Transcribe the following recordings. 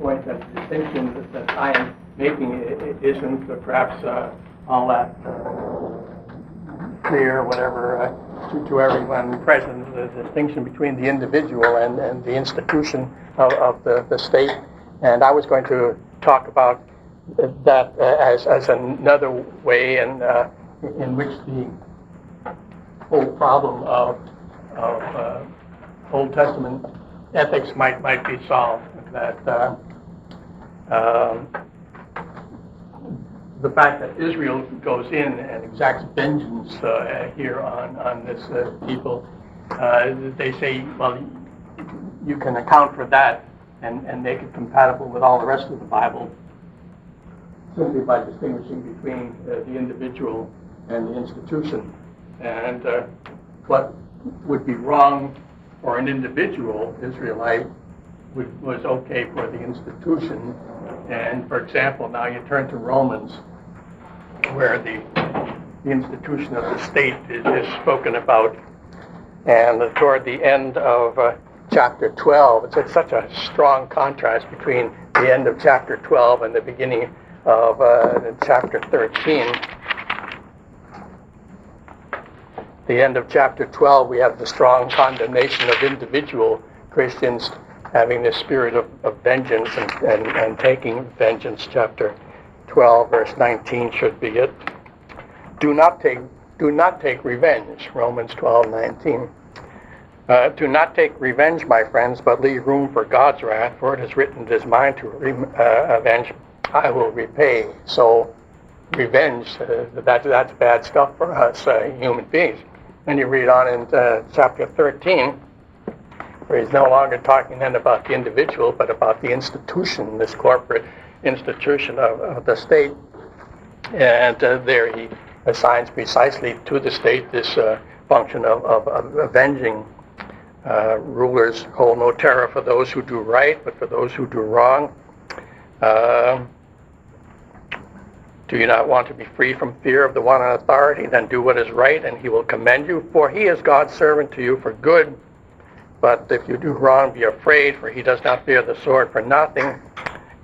point that the distinction that I am making isn't perhaps all that clear, whatever, to everyone present, the distinction between the individual and the institution of the state. And I was going to talk about that as another way in which the whole problem of Old Testament ethics might be solved. That the fact that Israel goes in and exacts vengeance here on this people, they say, well, you can account for that and make it compatible with all the rest of the Bible simply by distinguishing between the individual and the institution. And what would be wrong for an individual Israelite was okay for the institution. And for example, now you turn to Romans, where the institution of the state is spoken about. And toward the end of chapter 12, it's such a strong contrast between the end of chapter 12 and the beginning of chapter 13. The end of chapter 12, we have the strong condemnation of individual Christians having the spirit of vengeance and taking vengeance. Chapter 12, verse 19 should be it. Do not take revenge, Romans 12:19. Do not take revenge, my friends, but leave room for God's wrath, for it is written, it is mine to avenge, I will repay. So revenge, that's bad stuff for us human beings. And you read on in chapter 13, where he's no longer talking then about the individual, but about the institution, this corporate institution of the state. And there he assigns precisely to the state this function of avenging. Rulers hold no terror for those who do right, but for those who do wrong. Do you not want to be free from fear of the one in authority? Then do what is right, and he will commend you, for he is God's servant to you for good. But if you do wrong, be afraid, for he does not fear the sword for nothing.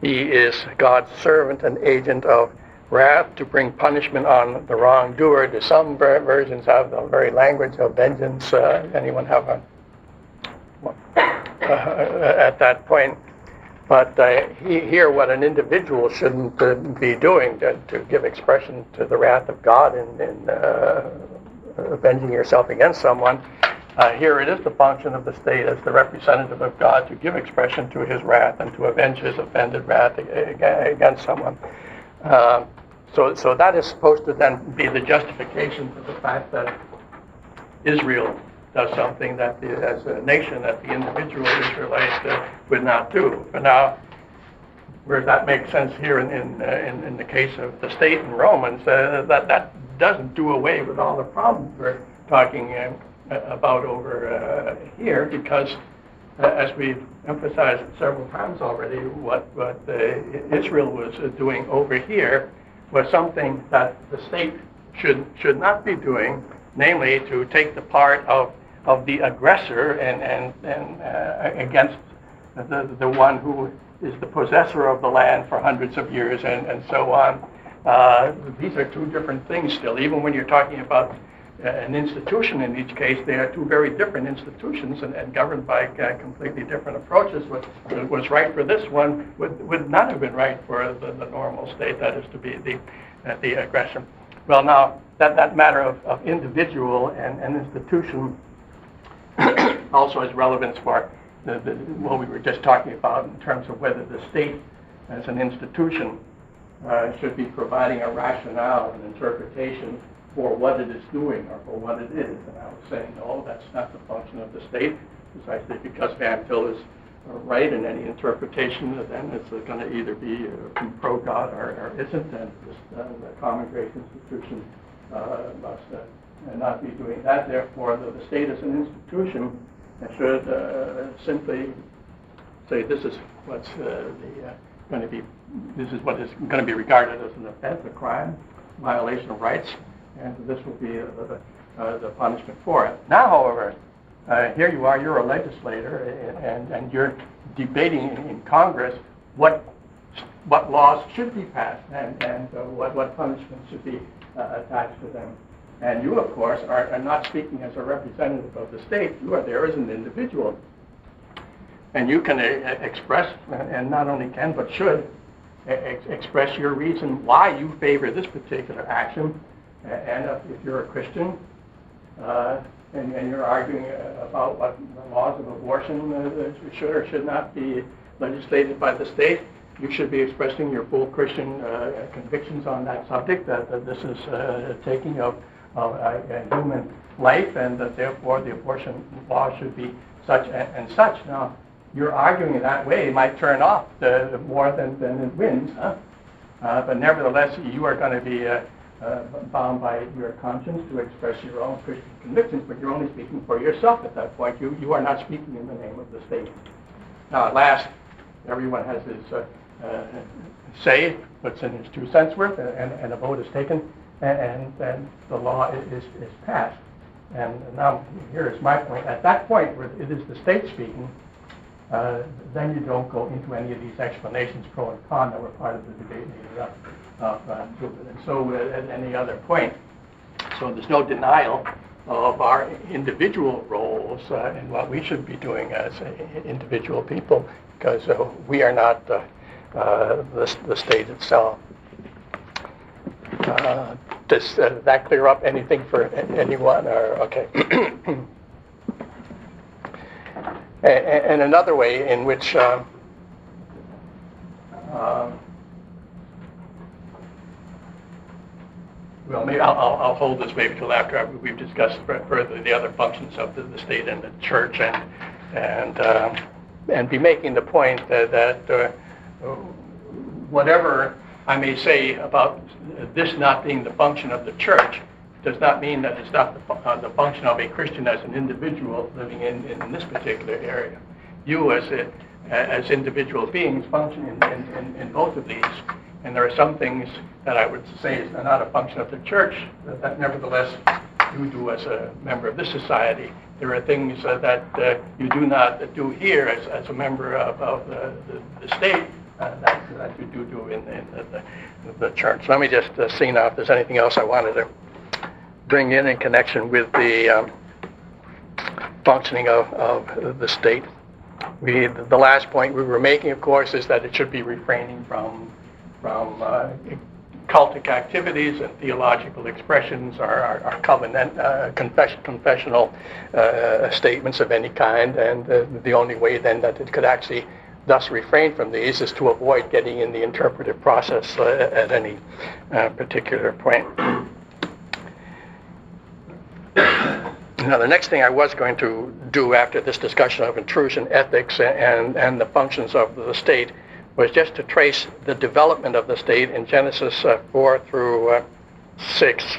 He is God's servant and agent of wrath to bring punishment on the wrongdoer. Do some versions have the very language of vengeance? Anyone have at that point? But here, what an individual shouldn't be doing to give expression to the wrath of God in avenging yourself against someone. Here it is the function of the state as the representative of God to give expression to his wrath and to avenge his offended wrath against someone. So that is supposed to then be the justification for the fact that Israel does something that as a nation that the individual Israelites would not do. But now, where that makes sense here in the case of the state in Romans, that doesn't do away with all the problems we're talking about over here, because as we've emphasized several times already, what Israel was doing over here was something that the state should not be doing, namely to take the part of the aggressor and against the one who is the possessor of the land for hundreds of years and so on. These are two different things still. Even when you're talking about an institution in each case, they are two very different institutions and governed by completely different approaches. What was right for this one would not have been right for the normal state, that is to be the aggressor. Well, now, that matter of individual and institution also has relevance for what we were just talking about in terms of whether the state as an institution should be providing a rationale and interpretation for what it is doing or for what it is. And I was saying, no, that's not the function of the state, precisely because Van Til is right in any interpretation, then it's going to either be pro-God or isn't, and the common grace institution must not be doing that. Therefore, the state as an institution should simply say this is what's going to be, this is what is going to be regarded as an offense, a crime, violation of rights, and this will be the punishment for it. Now, however, here you are, you're a legislator, and you're debating in Congress what laws should be passed and what punishments should be attached to them. And you, of course, are not speaking as a representative of the state. You are there as an individual. And you can express, and not only can, but should, express your reason why you favor this particular action. And if you're a Christian, and you're arguing about what the laws of abortion should or should not be legislated by the state, you should be expressing your full Christian convictions on that subject, that this is taking of a human life, and that therefore the abortion law should be such and such. Now, you're arguing in that way might turn off more than it wins, huh? But nevertheless, you are going to be bound by your conscience to express your own Christian convictions, but you're only speaking for yourself at that point. You are not speaking in the name of the state. Now, at last, everyone has his say, puts in his 2 cents worth, and a vote is taken, and the law is passed. And now, here is my point. At that point, where it is the state speaking, then you don't go into any of these explanations, pro and con, that were part of the debate leading up. And so at any other point. So there's no denial of our individual roles in what we should be doing as individual people, because we are not the state itself. Does that clear up anything for anyone? Or okay. And another way in which well, maybe I'll hold this maybe till after we've discussed further the other functions of the state and the church, and be making the point that whatever I may say about this not being the function of the church does not mean that it's not the function of a Christian as an individual living in this particular area. You as individual beings function in both of these. And there are some things that I would say is not a function of the church that nevertheless you do as a member of this society. There are things that you do not do here as a member of the state that you do in the church. Let me just see now if there's anything else I wanted to bring in connection with the functioning of the state. The last point we were making, of course, is that it should be refraining from cultic activities and theological expressions, or covenant, confessional statements of any kind, and the only way then that it could actually thus refrain from these is to avoid getting in the interpretive process at any particular point. Now, the next thing I was going to do after this discussion of intrusion ethics and the functions of the state was just to trace the development of the state in Genesis 4 through 6.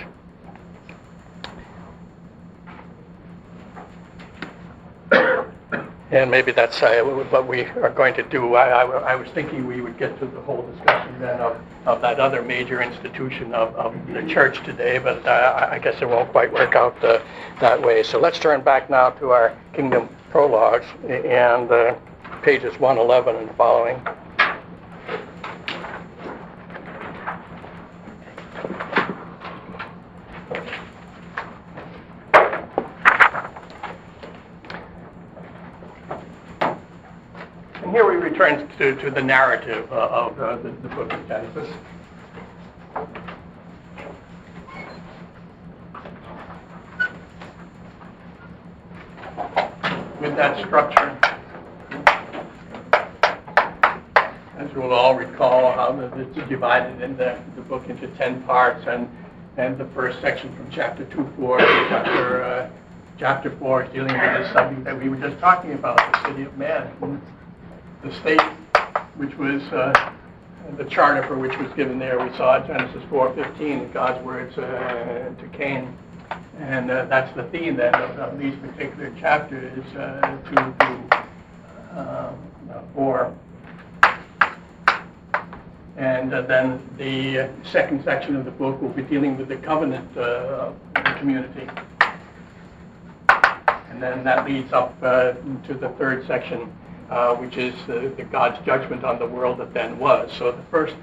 And maybe that's what we are going to do. I was thinking we would get to the whole discussion then of that other major institution of the church today, but I guess it won't quite work out that way. So let's turn back now to our Kingdom Prologues and pages 111 and following. Here we return to the narrative of the book of Genesis. With that structure, as we'll all recall, how it's divided in the book into 10 parts, and the first section from chapter 2:4 to chapter 4 is dealing with this subject that we were just talking about, the city of man. The state, which was the charter for which was given there, we saw Genesis 4:15, God's words to Cain, and that's the theme then of these particular chapters 2 through 4. And then the second section of the book will be dealing with the covenant community, and then that leads up to the third section which is the God's judgment on the world that then was. So the first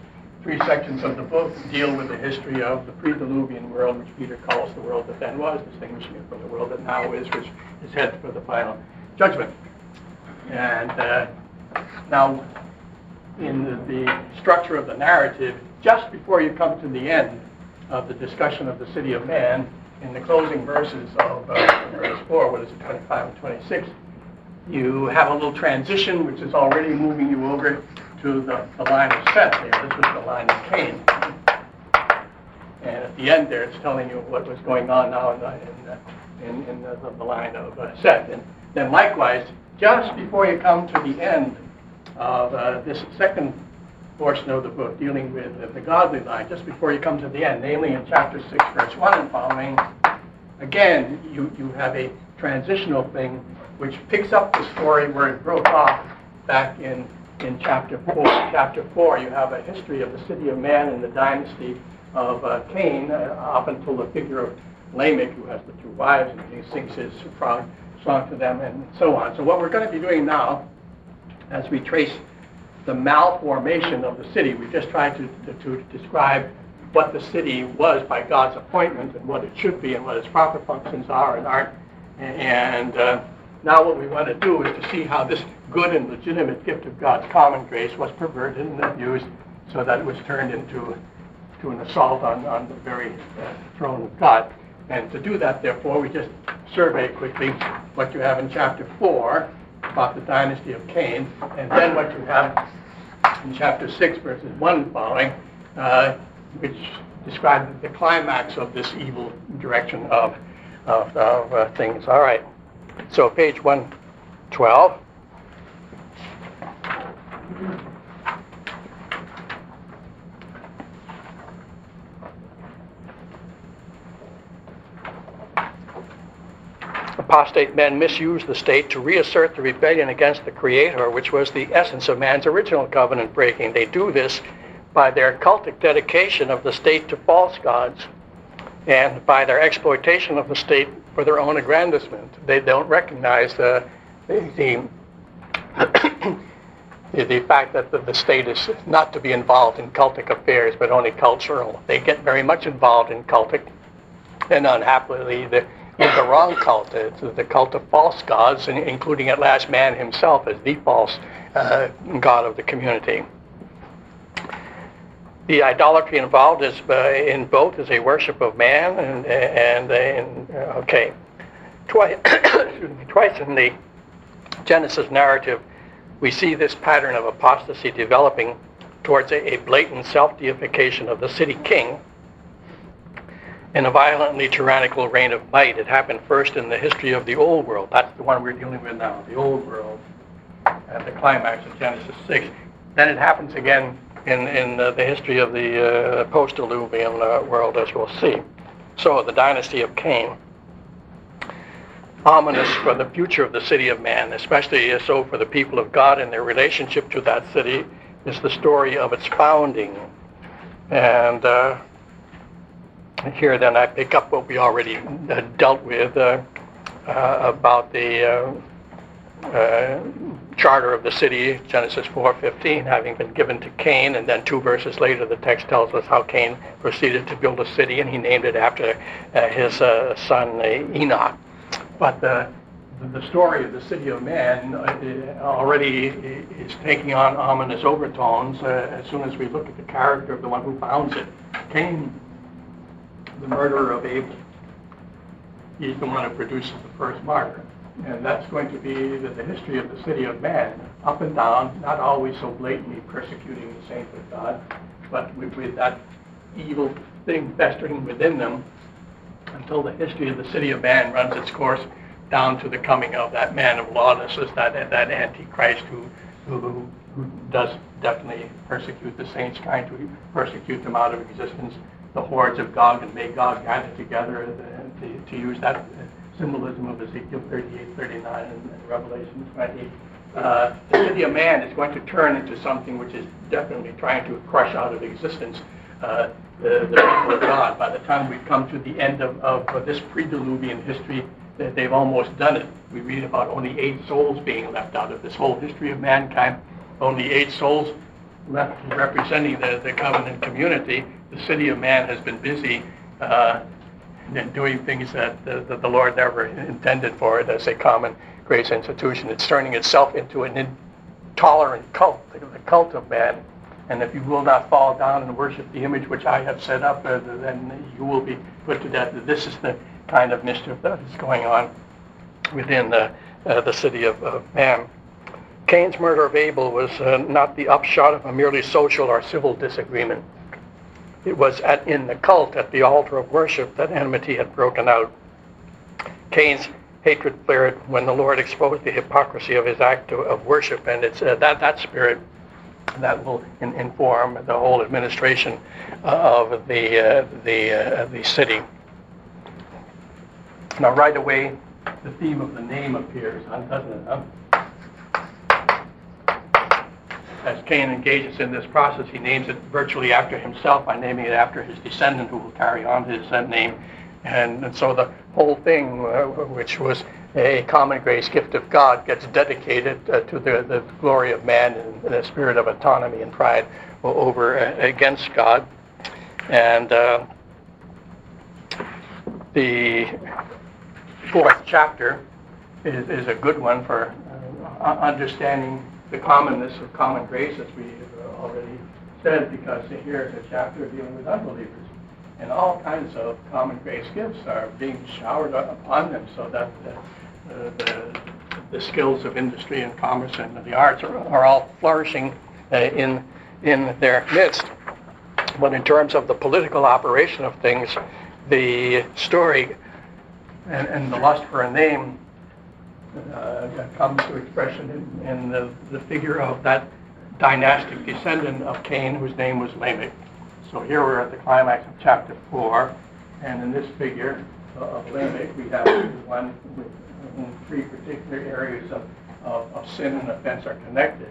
3 sections of the book deal with the history of the pre-diluvian world, which Peter calls the world that then was, distinguishing it from the world that now is, which is headed for the final judgment. And now, in the structure of the narrative, just before you come to the end of the discussion of the city of man, in the closing verses of verse 4, 25 and 26, you have a little transition which is already moving you over to the line of Seth here. This was the line of Cain. And at the end there, it's telling you what was going on now in the line of Seth. And then likewise, just before you come to the end of this second portion of the book dealing with the godly line, just before you come to the end, namely in chapter 6, verse 1 and following, again, you have a transitional thing which picks up the story where it broke off back in chapter 4. Chapter 4, you have a history of the city of man and the dynasty of Cain, up until the figure of Lamech, who has the 2 wives, and he sings his song to them, and so on. So what we're going to be doing now, as we trace the malformation of the city, we just tried to describe what the city was by God's appointment and what it should be and what its proper functions are and aren't. And now what we want to do is to see how this good and legitimate gift of God's common grace was perverted and abused so that it was turned into an assault on the very throne of God. And to do that, therefore, we just survey quickly what you have in chapter 4 about the dynasty of Cain, and then what you have in chapter 6, verses 1 and following, which describe the climax of this evil direction of things. All right. So page 112. Apostate men misuse the state to reassert the rebellion against the Creator, which was the essence of man's original covenant breaking. They do this by their cultic dedication of the state to false gods and by their exploitation of the state for their own aggrandizement. They don't recognize the fact that the state is not to be involved in cultic affairs, but only cultural. They get very much involved in cultic, and unhappily, the wrong cult, the cult of false gods, including at last man himself as the false god of the community. The idolatry involved is in both is a worship of man twice in the Genesis narrative we see this pattern of apostasy developing towards a blatant self-deification of the city king and a violently tyrannical reign of might. It happened first in the history of the old world. That's the one we're dealing with now, the old world, at the climax of Genesis 6. Then it happens again in the history of the post-diluvian world, as we'll see. So the dynasty of Cain, ominous for the future of the city of man, especially so for the people of God and their relationship to that city, is the story of its founding. And here then I pick up what we already dealt with about the charter of the city, Genesis 4:15, having been given to Cain, and then 2 verses later the text tells us how Cain proceeded to build a city, and he named it after his son Enoch. But the story of the city of man already is taking on ominous overtones as soon as we look at the character of the one who founds it. Cain, the murderer of Abel. He's the one who produces the first martyr. And that's going to be the history of the city of man, up and down, not always so blatantly persecuting the saints of God, but with that evil thing festering within them until the history of the city of man runs its course down to the coming of that man of lawlessness, that antichrist who does definitely persecute the saints, trying to persecute them out of existence, the hordes of Gog and Magog gathered together to use that symbolism of Ezekiel 38, 39, and Revelation 20. The city of man is going to turn into something which is definitely trying to crush out of existence the people of God. By the time we come to the end of this pre-diluvian history, they've almost done it. We read about only 8 souls being left out of this whole history of mankind. Only 8 souls left representing the covenant community. The city of man has been busy doing things that the Lord never intended for it as a common grace institution. It's turning itself into an intolerant cult, the cult of man. And if you will not fall down and worship the image which I have set up, then you will be put to death. This is the kind of mischief that is going on within the city of man. Cain's murder of Abel was not the upshot of a merely social or civil disagreement. It was in the cult, at the altar of worship, that enmity had broken out. Cain's hatred flared when the Lord exposed the hypocrisy of his act of worship, and it's that spirit that will inform the whole administration of the city. Now, right away, the theme of the name appears, doesn't it? As Cain engages in this process, he names it virtually after himself by naming it after his descendant, who will carry on his name. And so the whole thing, which was a common grace gift of God, gets dedicated to the glory of man and the spirit of autonomy and pride over against God. And the 4th chapter is a good one for understanding the commonness of common grace, as we already said, because here is a chapter dealing with unbelievers. And all kinds of common grace gifts are being showered upon them, so that the skills of industry and commerce and the arts are all flourishing in their midst. But in terms of the political operation of things, the story and the lust for a name comes to expression in the figure of that dynastic descendant of Cain, whose name was Lamech. So here we're at the climax of chapter 4, and in this figure of Lamech, we have one in 3 particular areas of sin and offense are connected.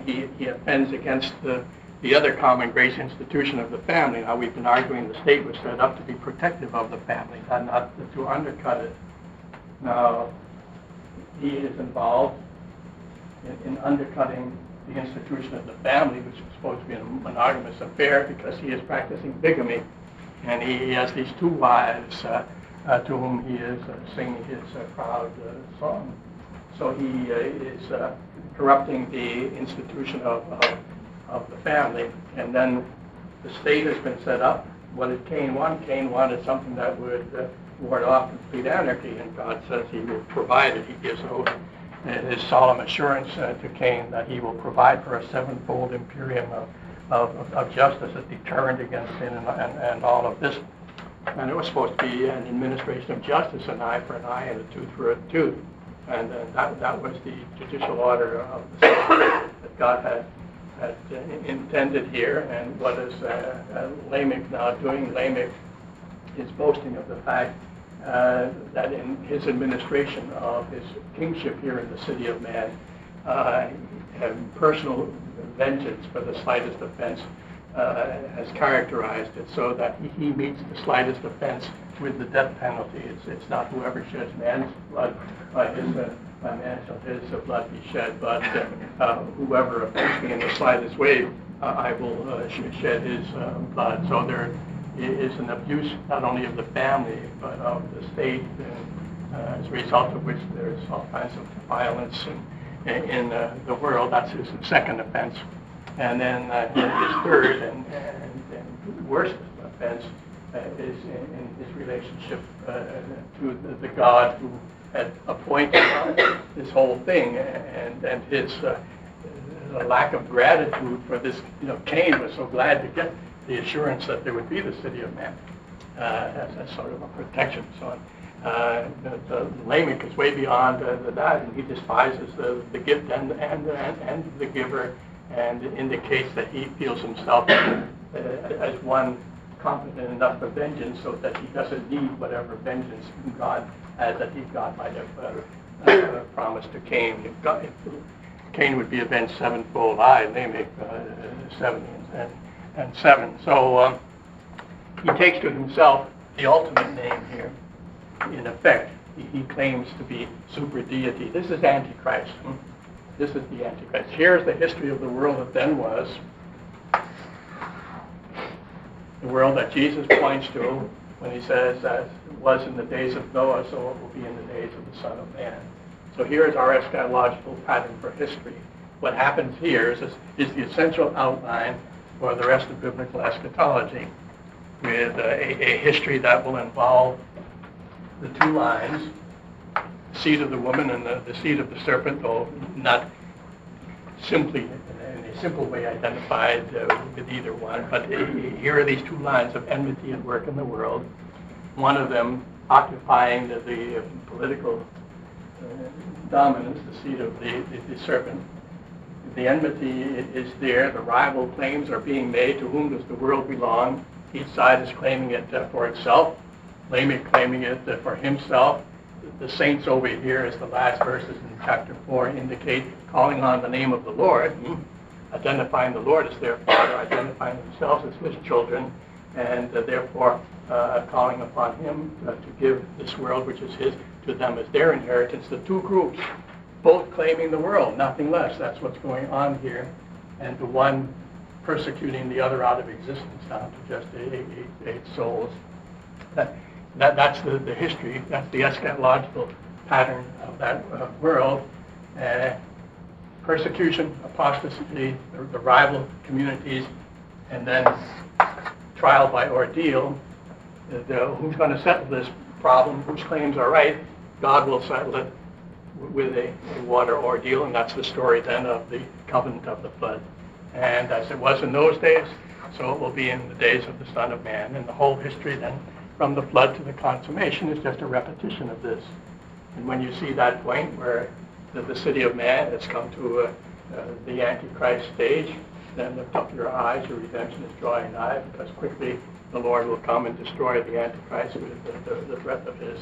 He offends against the other common grace institution of the family. Now, we've been arguing the state was set up to be protective of the family, not to undercut it. Now, he is involved in undercutting the institution of the family, which is supposed to be a monogamous affair, because he is practicing bigamy. And he has these 2 wives to whom he is singing his proud song. So he is corrupting the institution of the family. And then the state has been set up. What did Cain want? Cain wanted something that would ward off complete anarchy, and God says he will provide it. He gives his solemn assurance to Cain that he will provide for a 7-fold imperium of justice, a deterrent against sin and all of this. And it was supposed to be an administration of justice, an eye for an eye and a tooth for a tooth. And that was the judicial order of the state that God had intended here. And what is Lamech now doing? Lamech is boasting of the fact that in his administration of his kingship here in the city of man, personal vengeance for the slightest offense has characterized it, so that he meets the slightest offense with the death penalty. It's not whoever sheds man's blood, by man shall his blood be shed, but whoever offends me in the slightest way, I will shed his blood. So there is an abuse not only of the family but of the state, as a result of which there's all kinds of violence in the world. That's his 2nd offense. And then his 3rd and worst offense is in his relationship to the God who had appointed this whole thing, and his lack of gratitude for this. Cain was so glad to get the assurance that there would be the city of man as a sort of a protection. So the Lamech is way beyond that, and he despises the gift and the giver, and indicates that he feels himself as one competent enough for vengeance, so that he doesn't need whatever vengeance God had, that God might have promised to Cain. If Cain would be avenged 7-fold, Lamech 70 and 7. So he takes to himself the ultimate name here, in effect, he claims to be super deity. This is Antichrist. This is the Antichrist. Here's the history of the world that then was. The world that Jesus points to when he says that it was in the days of Noah, so it will be in the days of the Son of Man. So here is our eschatological pattern for history. What happens here is the essential outline for the rest of biblical eschatology, with a history that will involve the two lines, the seed of the woman and the seed of the serpent, though not simply in a simple way identified with either one, but here are these two lines of enmity at work in the world, one of them occupying the political dominance, the seed of the serpent. The enmity is there, the rival claims are being made. To whom does the world belong? Each side is claiming it for itself, Lamech claiming it for himself. The saints over here, as the last verses in chapter 4 indicate, calling on the name of the Lord, identifying the Lord as their Father, identifying themselves as his children, and therefore calling upon him to give this world, which is his, to them as their inheritance. The two groups, both claiming the world, nothing less. That's what's going on here. And the one persecuting the other out of existence down to just eight souls. That's the history. That's the eschatological pattern of that world. Persecution, apostasy, the rival communities, and then trial by ordeal. Who's going to settle this problem? Whose claims are right? God will settle it with a water ordeal, and that's the story then of the covenant of the flood. And as it was in those days, so it will be in the days of the Son of Man. And the whole history then, from the flood to the consummation, is just a repetition of this. And when you see that point where the city of man has come to the Antichrist stage, then lift up your eyes, your redemption is drawing nigh, because quickly the Lord will come and destroy the Antichrist with the breath of his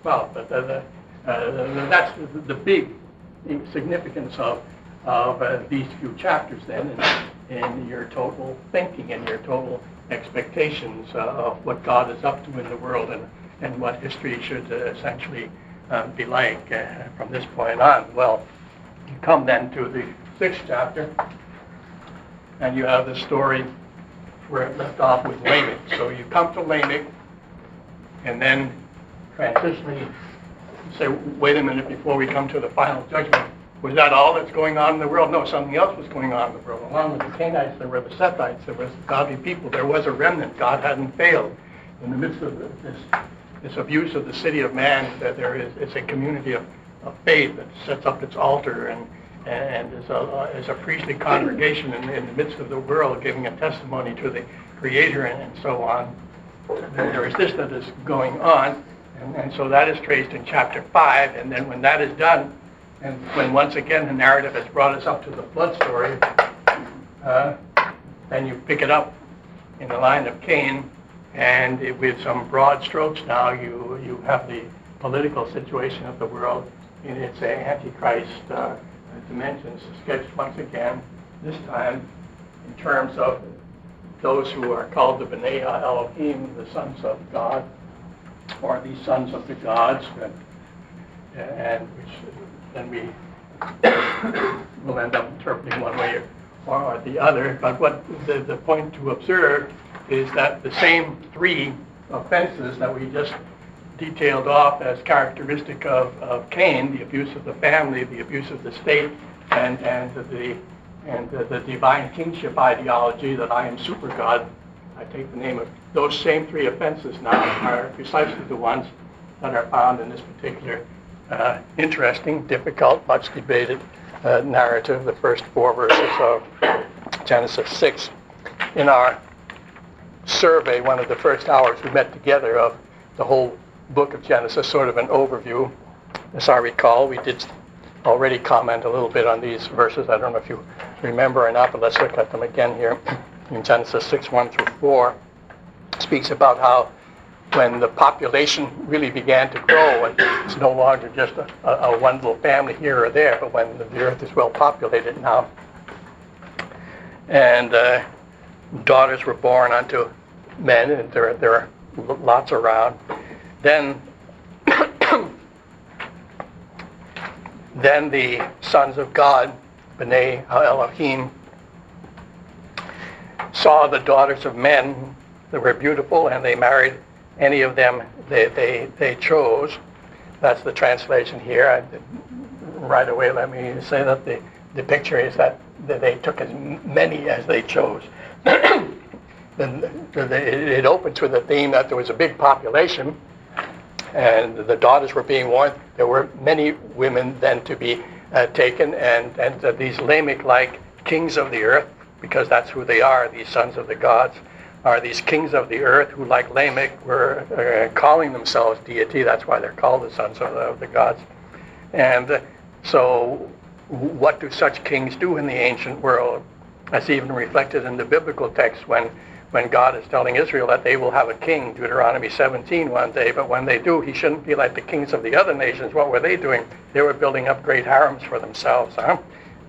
mouth. But that's the big significance of these few chapters then in your total thinking and your total expectations of what God is up to in the world and what history should essentially be like from this point on. Well, you come then to the 6th chapter, and you have the story where it left off with Lamech. So you come to Lamech, and then transitionally say, wait a minute, before we come to the final judgment, was that all that's going on in the world? No, something else was going on in the world. Along with the Cainites, there were the Sethites, there was godly people, there was a remnant. God hadn't failed. In the midst of this abuse of the city of man, that there is a community of faith that sets up its altar and is a priestly congregation in the midst of the world, giving a testimony to the Creator and so on. There is this that is going on, and so that is traced in chapter 5, and then when that is done, and when once again the narrative has brought us up to the flood story, then you pick it up in the line of Cain, and with some broad strokes now, you have the political situation of the world in its Antichrist dimensions sketched once again, this time in terms of those who are called the B'nai Elohim, the sons of God, or the sons of the gods, and which then we will end up interpreting one way or the other. But what the point to observe is that the same three offenses that we just detailed off as characteristic of Cain, the abuse of the family, the abuse of the state, and the divine kingship ideology that I am super God, I take the name of, those same three offenses now are precisely the ones that are found in this particular interesting, difficult, much debated narrative, the first 4 verses of Genesis 6. In our survey, one of the first hours we met together of the whole book of Genesis, sort of an overview. As I recall, we did already comment a little bit on these verses. I don't know if you remember or not, but let's look at them again here. In Genesis 6, 1 through 4, it speaks about how when the population really began to grow, and it's no longer just a one little family here or there, but when the earth is well populated now, and daughters were born unto men, and there are lots around, then Then the sons of God, B'nai Elohim, saw the daughters of men that were beautiful, and they married any of them they chose. That's the translation here. Right away, let me say that the picture is that they took as many as they chose. It opens with a theme that there was a big population, and the daughters were being warned. There were many women then to be taken, and these Lamech-like kings of the earth, because that's who they are, these sons of the gods, are these kings of the earth who, like Lamech, were calling themselves deity. That's why they're called the sons of the gods. And so what do such kings do in the ancient world? That's even reflected in the biblical text when God is telling Israel that they will have a king, Deuteronomy 17 one day, but when they do, he shouldn't be like the kings of the other nations. What were they doing? They were building up great harems for themselves.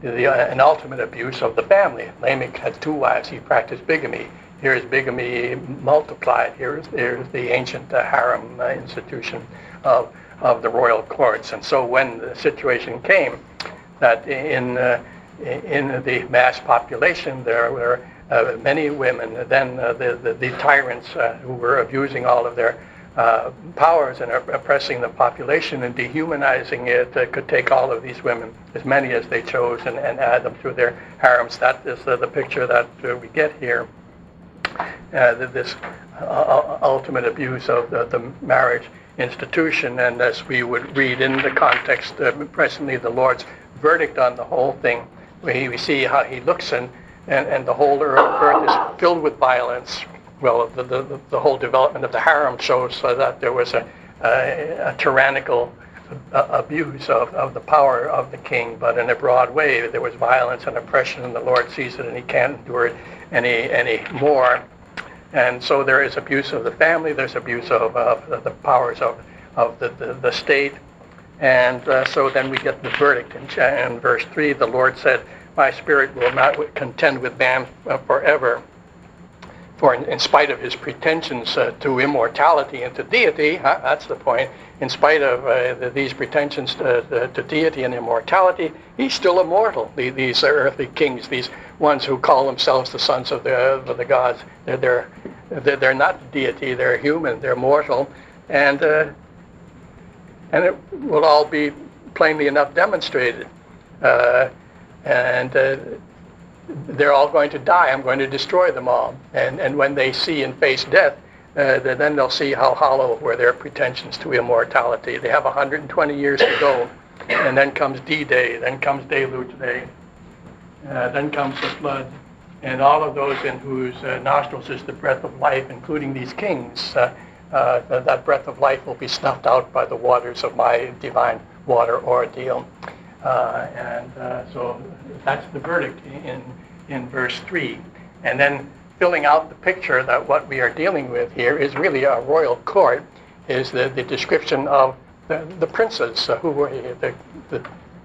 An ultimate abuse of the family. Lamech had 2 wives. He practiced bigamy. Here is bigamy multiplied. Here is the ancient harem institution of the royal courts. And so when the situation came that in the mass population there were many women, then the tyrants who were abusing all of their powers and oppressing the population and dehumanizing it could take all of these women, as many as they chose, and add them to their harems. That is the picture that we get here. This ultimate abuse of the marriage institution, and as we would read in the context, presently the Lord's verdict on the whole thing, we see how he looks and the whole earth is filled with violence. Well, the whole development of the harem shows that there was a tyrannical abuse of the power of the king, but in a broad way there was violence and oppression, and the Lord sees it and he can't endure it any more. And so there is abuse of the family, there's abuse of the powers of the state. And so then we get the verdict in verse 3. The Lord said, "My spirit will not contend with man forever. For in spite of his pretensions to immortality and to deity," that's the point, in spite of these pretensions to deity and immortality, he's still immortal. These earthly kings, these ones who call themselves the sons of the gods, they're not deity, they're human, they're mortal, and it will all be plainly enough demonstrated. They're all going to die. I'm going to destroy them all. And when they see and face death, then they'll see how hollow were their pretensions to immortality. They have 120 years to go. And then comes D-Day, then comes Deluge Day, then comes the flood. And all of those in whose nostrils is the breath of life, including these kings, that breath of life will be snuffed out by the waters of my divine water ordeal. So that's the verdict in verse 3. And then filling out the picture that what we are dealing with here is really a royal court, is the description of the princes who were the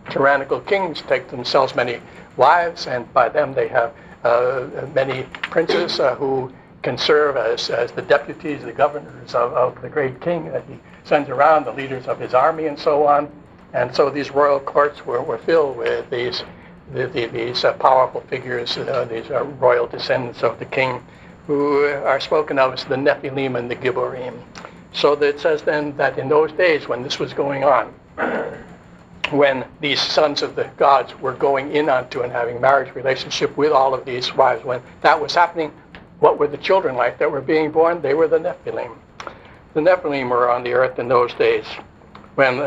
tyrannical kings take themselves many wives, and by them they have many princes who can serve as the deputies, the governors of the great king that he sends around, the leaders of his army and so on. And so these royal courts were filled with these powerful figures, these royal descendants of the king, who are spoken of as the Nephilim and the Gibborim. So that it says then that in those days when this was going on, when these sons of the gods were going in onto and having marriage relationship with all of these wives, when that was happening, what were the children like that were being born? They were the Nephilim. The Nephilim were on the earth in those days. When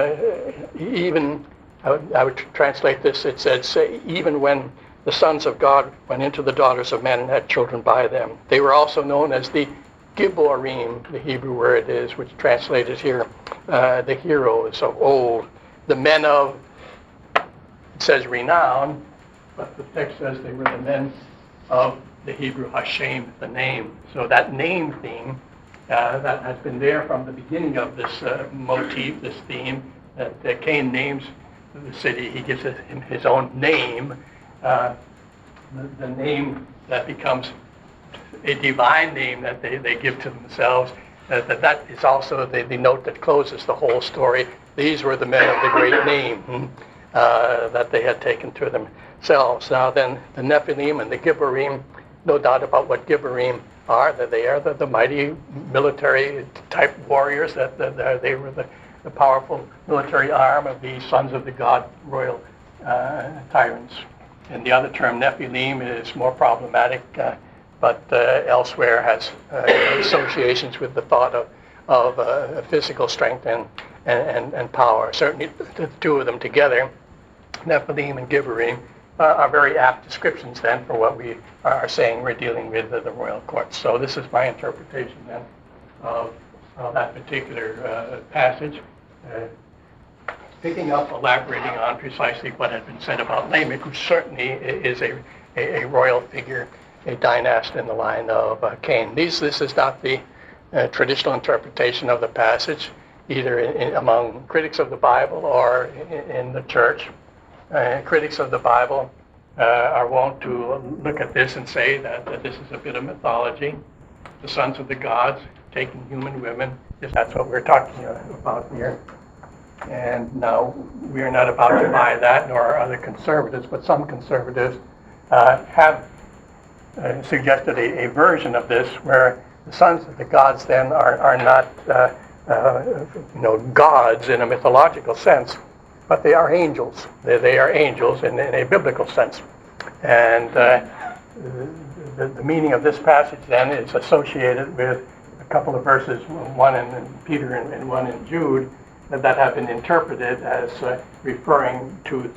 even, I would translate this, it says, even when the sons of God went into the daughters of men and had children by them. They were also known as the Gibborim, the Hebrew word is, which translated here, the heroes of old, the men of, it says renown, but the text says they were the men of the Hebrew Hashem, the name. So that name theme, that has been there from the beginning of this motif, this theme, that Cain names the city. He gives him his own name, the name that becomes a divine name that they give to themselves. that is also the note that closes the whole story. These were the men of the great name that they had taken to themselves. Now then, the Nephilim and the Gibborim, no doubt about what Gibborim are, that they are the mighty military type warriors, that they were the powerful military arm of the sons of the god royal tyrants. And the other term, Nephilim, is more problematic, but elsewhere has associations with the thought of physical strength and power. Certainly the two of them together, Nephilim and Gibborim, are very apt descriptions then for what we are saying we're dealing with the royal court. So this is my interpretation then of that particular passage. Picking up, elaborating on precisely what had been said about Lamech, who certainly is a royal figure, a dynast in the line of Cain. This is not the traditional interpretation of the passage, either among critics of the Bible or in the church. Critics of the Bible are wont to look at this and say that this is a bit of mythology, the sons of the gods taking human women. That's what we're talking about here. And now we are not about to buy that, nor are other conservatives, but some conservatives have suggested a version of this where the sons of the gods then are not gods in a mythological sense, but they are angels. They are angels in a biblical sense. And the meaning of this passage then is associated with a couple of verses, one in Peter and one in Jude, that have been interpreted as referring to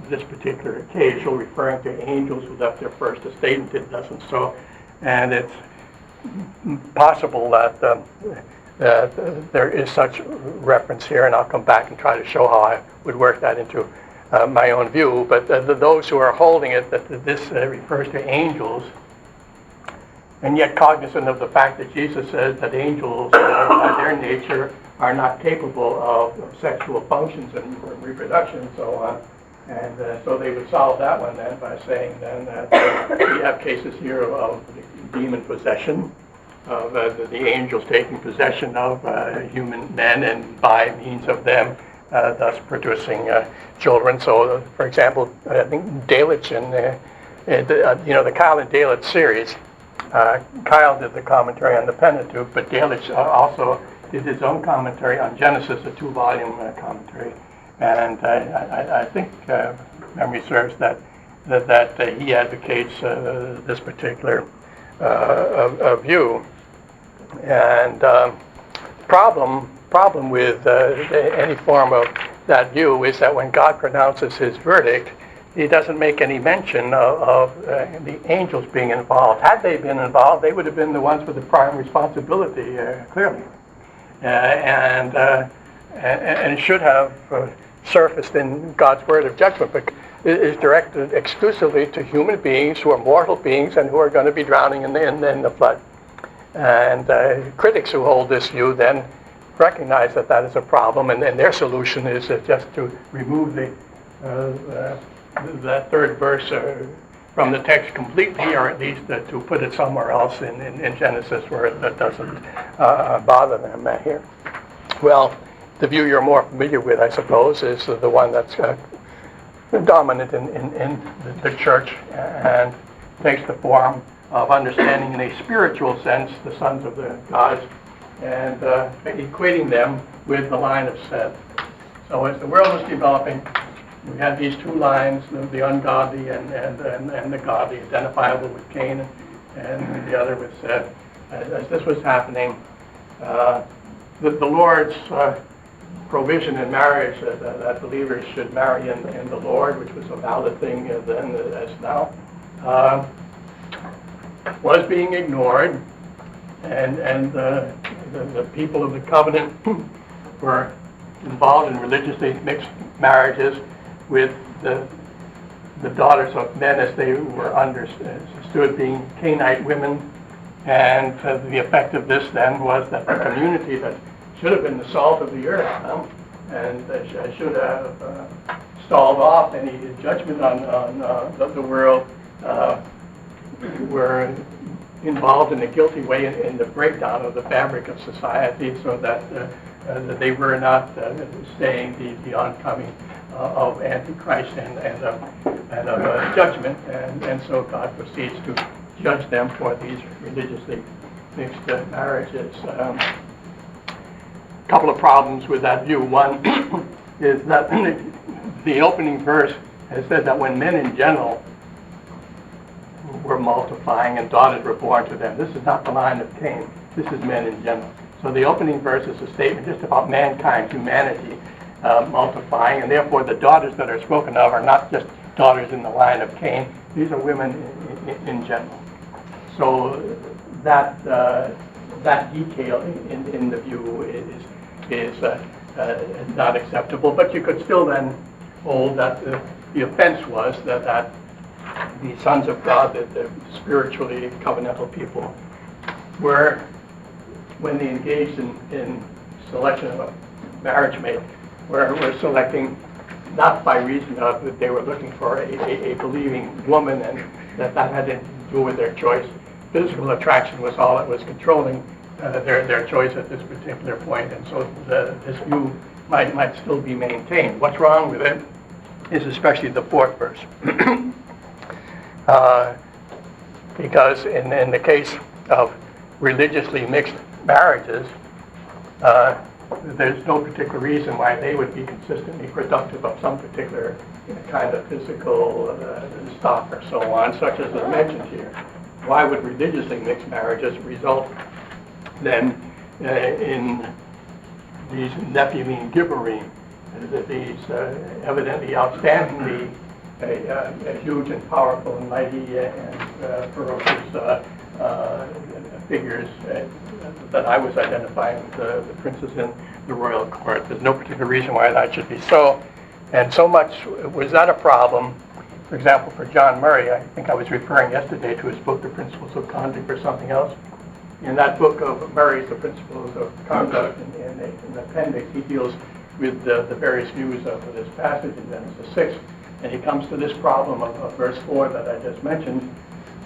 this particular occasion, referring to angels who left their first estate and did thus and so. And it's possible that there is such reference here, and I'll come back and try to show how I would work that into my own view. But those who are holding it, that this refers to angels, and yet cognizant of the fact that Jesus says that angels, by their nature, are not capable of sexual functions and reproduction and so on. And so they would solve that one then by saying then that we have cases here of demon possession, of the angels taking possession of human men and by means of them thus producing children. So, for example, I think Delitzsch in the Kyle and Delitzsch series, Kyle did the commentary on the Pentateuch, but Delitzsch also did his own commentary on Genesis, a 2-volume commentary. And I think memory serves that he advocates this particular view. And problem with any form of that view is that when God pronounces his verdict, he doesn't make any mention of the angels being involved. Had they been involved, they would have been the ones with the prime responsibility, clearly. And should have surfaced in God's word of judgment, but it is directed exclusively to human beings who are mortal beings and who are going to be drowning in the flood. And critics who hold this view then recognize that is a problem, and their solution is just to remove that third verse from the text completely, or at least to put it somewhere else in Genesis where it doesn't bother them here. Well, the view you're more familiar with, I suppose, is the one that's dominant in the church and takes the form of understanding in a spiritual sense the sons of the gods and equating them with the line of Seth. So as the world was developing, we had these two lines, the ungodly and the godly, identifiable with Cain and the other with Seth. As this was happening, the Lord's provision in marriage that believers should marry in the Lord, which was a valid thing then as now, was being ignored, and the people of the covenant were involved in religiously mixed marriages with the daughters of men as they were understood being Canaanite women. And the effect of this then was that the community that should have been the salt of the earth and should have stalled off any judgment on the world were involved in a guilty way in the breakdown of the fabric of society, so that they were not staying the oncoming of Antichrist and of judgment, and so God proceeds to judge them for these religiously mixed marriages. A couple of problems with that view. One is that the opening verse has said that when men in general were multiplying and daughters were born to them. This is not the line of Cain. This is men in general. So the opening verse is a statement just about mankind, humanity, multiplying, and therefore the daughters that are spoken of are not just daughters in the line of Cain. These are women in general. So that detail in the view is not acceptable. But you could still then hold that the offense was that the sons of God, the spiritually covenantal people, were, when they engaged in selection of a marriage mate, were selecting not by reason of that they were looking for a believing woman, and that had to do with their choice. Physical attraction was all that was controlling their choice at this particular point, and so this view might still be maintained. What's wrong with it is especially the fourth verse. Because in the case of religiously mixed marriages, there's no particular reason why they would be consistently productive of some particular kind of physical stock or so on, such as is mentioned here. Why would religiously mixed marriages result then in these Nephilim Gibborim, these evidently outstandingly huge and powerful and mighty and ferocious figures that I was identifying with the princes in the royal court? There's no particular reason why that should be so. And so much was that a problem. For example, for John Murray, I think I was referring yesterday to his book, The Principles of Conduct, or something else. In that book of Murray's, The Principles of Conduct, in the appendix, he deals with the various views of this passage in Genesis 6. And he comes to this problem of verse 4 that I just mentioned.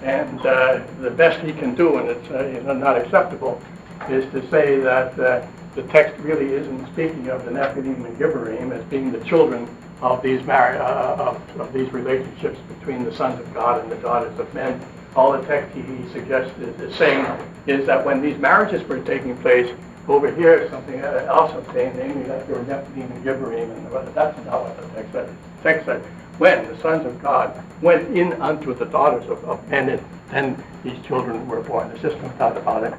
And the best he can do, and it's not acceptable, is to say that the text really isn't speaking of the Nephilim and Gibborim as being the children of these of these relationships between the sons of God and the daughters of men. All the text he suggests is saying is that when these marriages were taking place, over here something else was saying, namely that there were Nephilim and Gibborim, and that's not what the text said. The text said, when the sons of God went in unto the daughters of men, and then these children were born. There's just no doubt about it.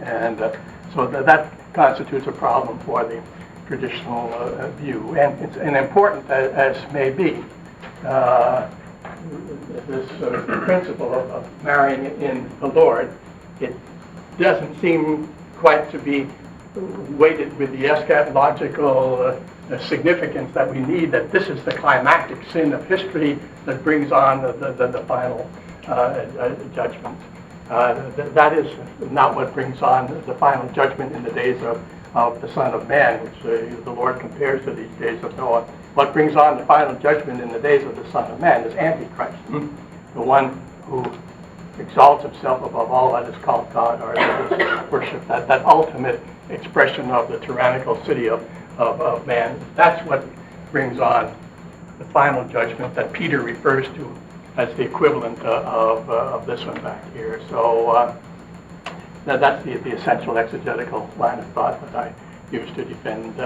And so that constitutes a problem for the traditional view. And it's important as may be, this principle of marrying in the Lord, it doesn't seem quite to be weighted with the eschatological significance that we need, that this is the climactic sin of history that brings on the final judgment. That is not what brings on the final judgment in the days of the Son of Man, which the Lord compares to these days of Noah. What brings on the final judgment in the days of the Son of Man is Antichrist, the one who exalts himself above all that is called God or that is worship, that ultimate expression of the tyrannical city of man. That's what brings on the final judgment that Peter refers to as the equivalent of this one back here. So that's the essential exegetical line of thought that I use to defend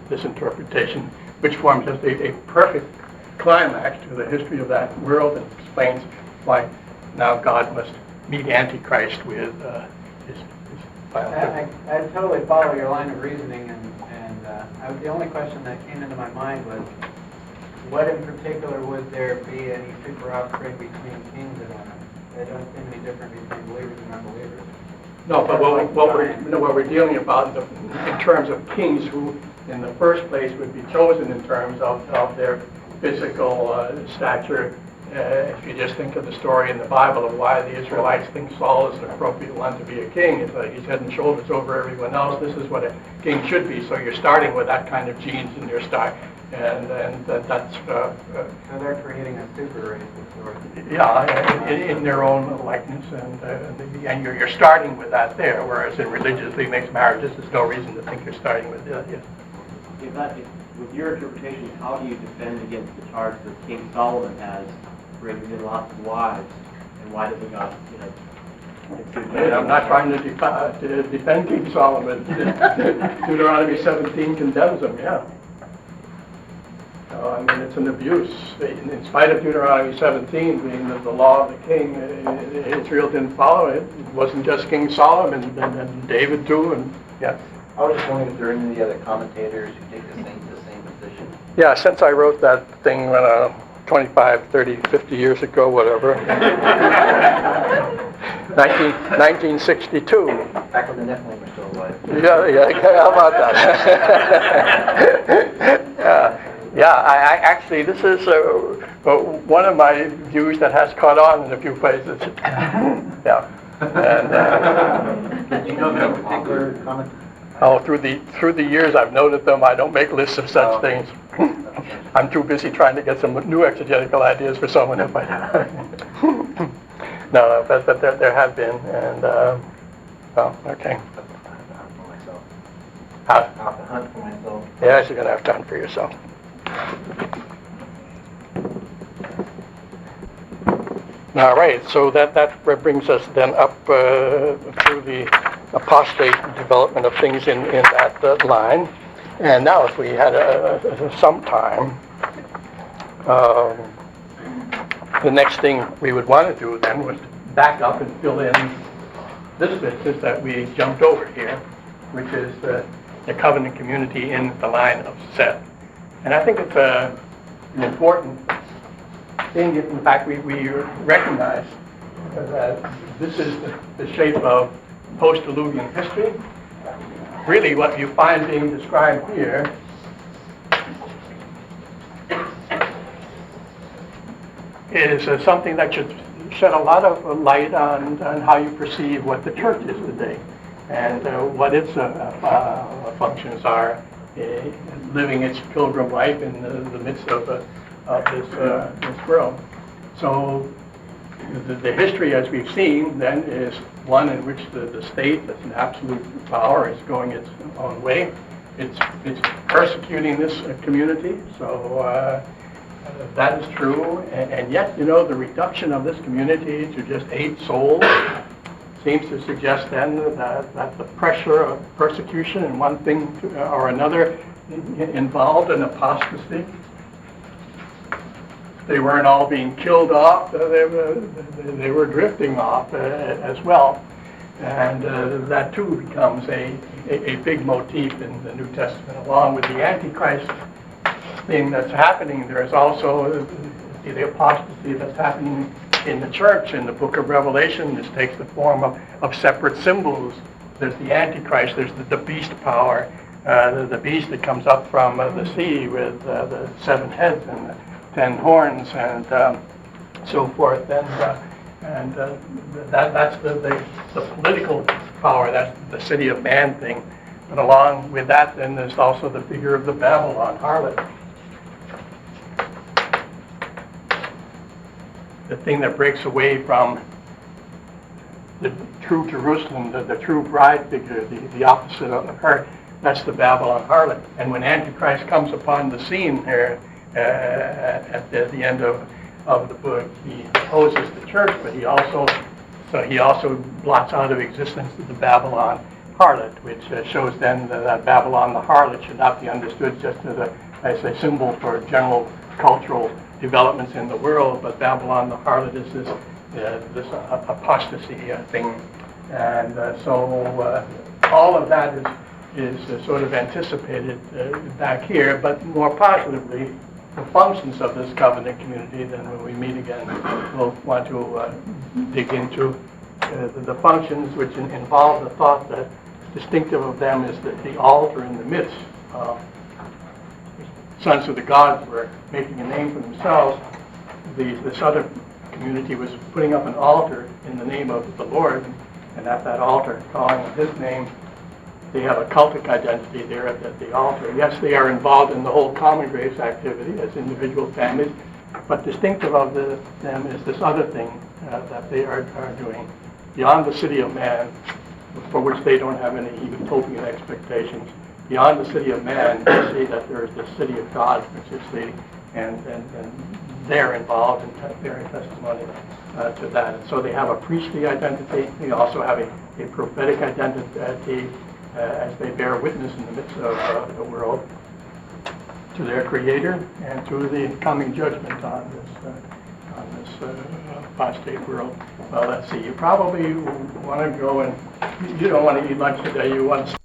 this interpretation, which forms just a perfect climax to the history of that world and explains why now God must meet Antichrist with his final judgment. I totally follow your line of reasoning, and the only question that came into my mind was, what in particular would there be any super offspring between kings and women? They don't seem any different between believers and unbelievers. No, but what we're dealing about in terms of kings who, in the first place, would be chosen in terms of their physical stature If you just think of the story in the Bible of why the Israelites think Saul is an appropriate one to be a king, it's like he's head and shoulders over everyone else. This is what a king should be. So you're starting with that kind of genes in your start, and that's. So they're creating a super race of sorts. Yeah, in their own likeness, and you're starting with that there. Whereas in religious mixed marriages, there's no reason to think you're starting with that. Yes. With your interpretation, how do you defend against the charge that King Solomon has bringing in lots of wives, and why doesn't God, I'm not trying to defend King Solomon. Deuteronomy 17 condemns him. Yeah. I mean, it's an abuse. In spite of Deuteronomy 17 being the law of the king, Israel didn't follow it. It wasn't just King Solomon, and David too. And yes. I was just wondering if there are any other commentators who take the same position. Yeah, since I wrote that thing 25, 30, 50 years ago, whatever, 1962. Back when the Nephilim were still alive. Yeah, how about that? I actually, this is one of my views that has caught on in a few places. Yeah. And, did you know that particular comment? Through the years I've noted them. I don't make lists of such things. I'm too busy trying to get some new exegetical ideas for someone if I No, but there have been, and okay. I'll have to hunt for myself. Yes, you're going to have to hunt for yourself. All right, so that brings us then up through the apostate development of things in that line. And now if we had some time, the next thing we would want to do then was back up and fill in this business that we jumped over here, which is the covenant community in the line of Seth. And I think it's an important thing. In fact, we recognize that this is the shape of post-diluvian history. Really, what you find being described here is something that should shed a lot of light on how you perceive what the church is today and what its functions are, living its pilgrim life in the midst of this world. So the history, as we've seen, then, is one in which the state, that's an absolute power, is going its own way. It's persecuting this community, so that is true. And yet, the reduction of this community to just 8 souls seems to suggest then that the pressure of persecution in one thing or another involved an apostasy. They weren't all being killed off, they were drifting off as well. And that too becomes a big motif in the New Testament, along with the Antichrist thing that's happening. There's also the apostasy that's happening in the church. In the book of Revelation, this takes the form of separate symbols. There's the Antichrist, there's the beast power, the beast that comes up from the sea with the 7 heads and the 10 horns and so forth, and that's the political power. That's the city of man thing. But along with that, then there's also the figure of the Babylon harlot, the thing that breaks away from the true Jerusalem, the true bride figure, the opposite of her. That's the Babylon harlot. And when Antichrist comes upon the scene here, at the end of the book, he opposes the church, but he also blots out of existence the Babylon harlot, which shows then that Babylon the harlot should not be understood just as a symbol for general cultural developments in the world, but Babylon the harlot is this apostasy thing, and so all of that is sort of anticipated back here, but more positively, the functions of this covenant community. Then when we meet again, we'll want to dig into the functions which involve the thought that distinctive of them is the altar in the midst. Sons of the gods were making a name for themselves. this other community was putting up an altar in the name of the Lord, and at that altar, calling on His name, they have a cultic identity there at the altar. Yes, they are involved in the whole common grace activity as individual families, but distinctive of them is this other thing that they are doing beyond the city of man, for which they don't have any utopian expectations. Beyond the city of man, you see that there is the city of God, which is and they're involved in bearing testimony to that. And so they have a priestly identity. They also have a prophetic identity as they bear witness in the midst of the world to their Creator and to the coming judgment on this apostate world. Well, let's see. You probably want to go and you don't want to eat lunch today. You want to